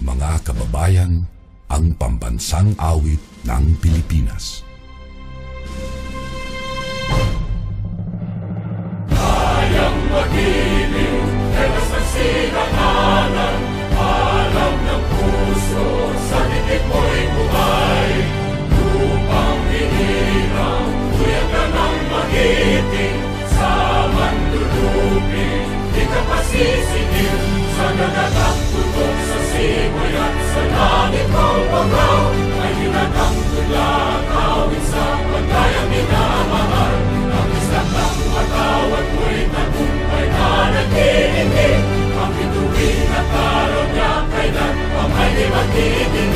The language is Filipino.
Mga kababayan, ang pambansang awit ng Pilipinas. Kayang magiliw, helas ng sinangalan, alam ng puso, sa dikit mo'y buhay. Lupang hinirang, kuya ka ng magiting, sa manlulupin, di ka pasisingil, sa nagatak tutok sa simoy at sa langit mong bangaw, ay hinatang tulad, awit sa pagkayang minamahal. Ang isang ng matawad mo'y tagumpay na nag-iingin, ang bituin at araw niya kailan pa may di magtitingin.